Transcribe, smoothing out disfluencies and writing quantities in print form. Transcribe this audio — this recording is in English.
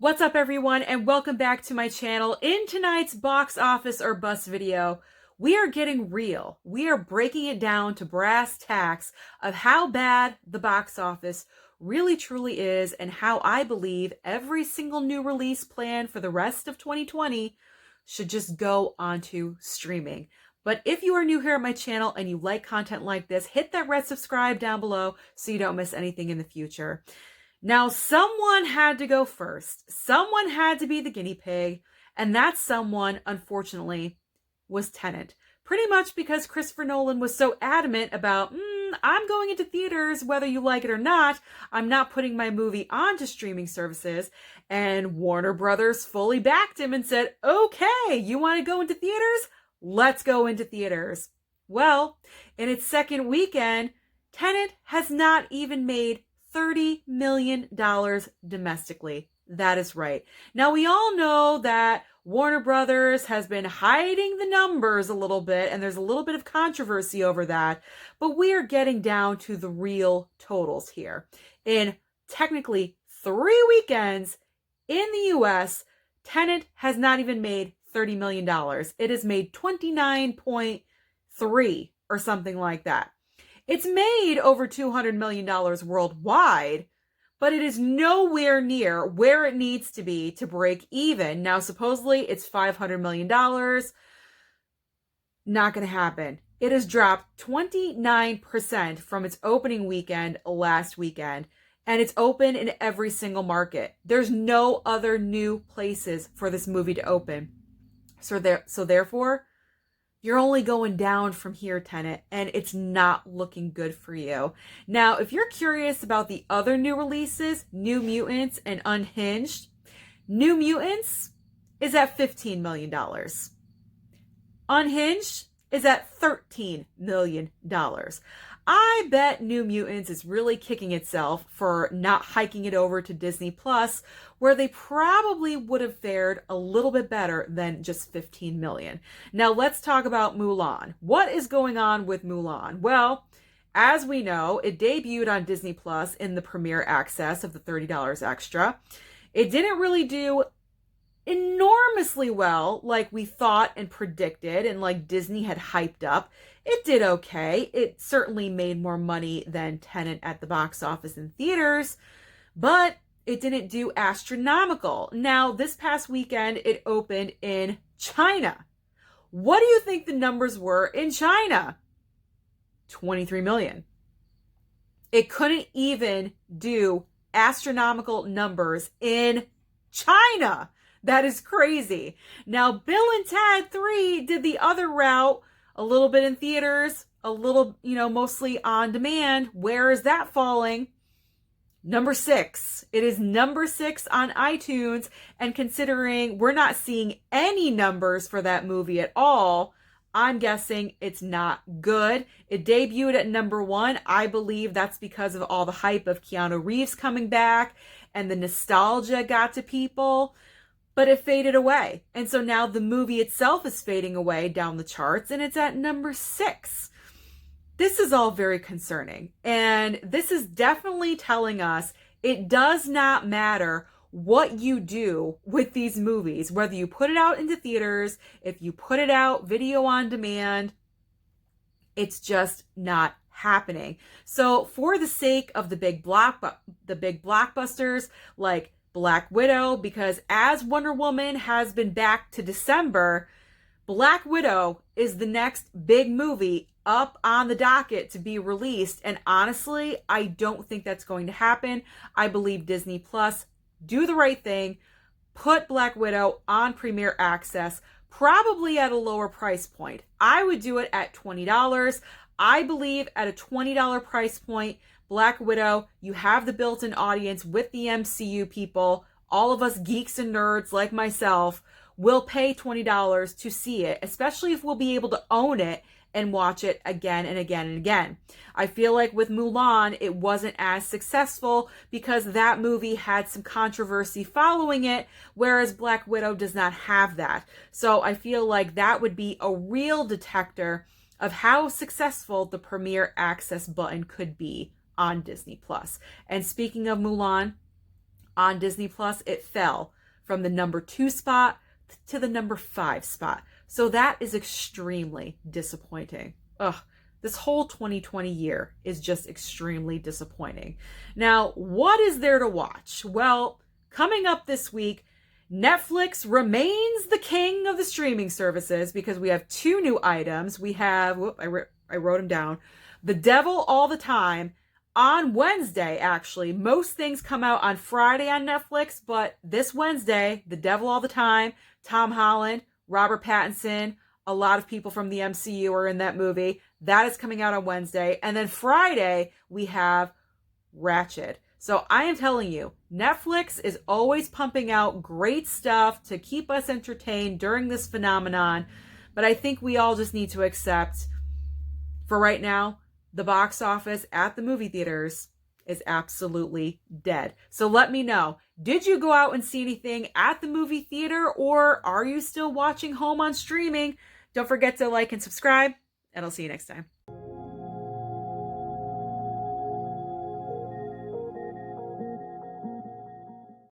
What's up, everyone, and welcome back to my channel. In tonight's box office or bust video, we are getting real. We are breaking it down to brass tacks of how bad the box office really truly is and how I believe every single new release plan for the rest of 2020 should just go onto streaming. But if you are new here at my channel and you like content like this, hit that red subscribe down below so you don't miss anything in the future. Now, someone had to go first. Someone had to be the guinea pig, and that someone, unfortunately, was Tenet. Pretty much because Christopher Nolan was so adamant about, I'm going into theaters whether you like it or not. I'm not putting my movie onto streaming services. And Warner Brothers fully backed him and said, okay, you want to go into theaters? Let's go into theaters. Well, in its second weekend, Tenet has not even made $30 million domestically. That is right. Now, we all know that Warner Brothers has been hiding the numbers a little bit, and there's a little bit of controversy over that, but we are getting down to the real totals here. In technically 3 weekends in the US, Tenet has not even made $30 million. It has made 29.3 or something like that. It's made over $200 million worldwide, but it is nowhere near where it needs to be to break even. Now, supposedly it's $500 million. Not going to happen. It has dropped 29% from its opening weekend last weekend, and it's open in every single market. There's no other new places for this movie to open. So therefore, you're only going down from here, Tenet, and it's not looking good for you. Now, if you're curious about the other new releases, New Mutants and Unhinged, New Mutants is at $15 million. Unhinged is at $13 million. I bet New Mutants is really kicking itself for not hiking it over to Disney Plus, where they probably would have fared a little bit better than just $15 million. Now let's talk about Mulan. What is going on with Mulan? Well, as we know, it debuted on Disney Plus in the premiere access of the $30 extra. It didn't really do enormously well like we thought and predicted and like Disney had hyped up. It did okay. It certainly made more money than Tenet at the box office in theaters, but it didn't do astronomical. Now, this past weekend, it opened in China. What do you think the numbers were in China? 23 million. It couldn't even do astronomical numbers in China. That is crazy. Now, Bill and Ted 3 did the other route, a little bit in theaters, a little, mostly on demand. Where is that falling? Number 6. It is number 6 on iTunes. And considering we're not seeing any numbers for that movie at all, I'm guessing it's not good. It debuted at number 1. I believe that's because of all the hype of Keanu Reeves coming back and the nostalgia got to people. But it faded away. And so now the movie itself is fading away down the charts, and it's at number 6. This is all very concerning. And this is definitely telling us it does not matter what you do with these movies, whether you put it out into theaters, if you put it out video on demand, it's just not happening. So for the sake of the big blockbusters like Black Widow, because as Wonder Woman has been back to December, Black Widow is the next big movie up on the docket to be released. And honestly, I don't think that's going to happen. I believe Disney Plus do the right thing, put Black Widow on Premier Access, probably at a lower price point. I would do it at $20. I believe at a $20 price point, Black Widow, you have the built-in audience with the MCU people. All of us geeks and nerds like myself will pay $20 to see it, especially if we'll be able to own it and watch it again and again and again. I feel like with Mulan, it wasn't as successful because that movie had some controversy following it, whereas Black Widow does not have that. So I feel like that would be a real detector of how successful the Premier Access button could be on Disney Plus. And speaking of Mulan, On Disney Plus, it fell from the number 2 spot to the number 5 spot. So that is extremely disappointing. Ugh, this whole 2020 year is just extremely disappointing. Now, what is there to watch? Well, coming up this week, Netflix remains the king of the streaming services because we have 2 new items. We have, I wrote them down, The Devil All the Time. On Wednesday, actually, most things come out on Friday on Netflix, but this Wednesday, The Devil All the Time, Tom Holland, Robert Pattinson, a lot of people from the MCU are in that movie. That is coming out on Wednesday. And then Friday, we have Ratched. So I am telling you, Netflix is always pumping out great stuff to keep us entertained during this phenomenon. But I think we all just need to accept, for right now, the box office at the movie theaters is absolutely dead. So let me know, did you go out and see anything at the movie theater, or are you still watching home on streaming? Don't forget to like and subscribe, and I'll see you next time.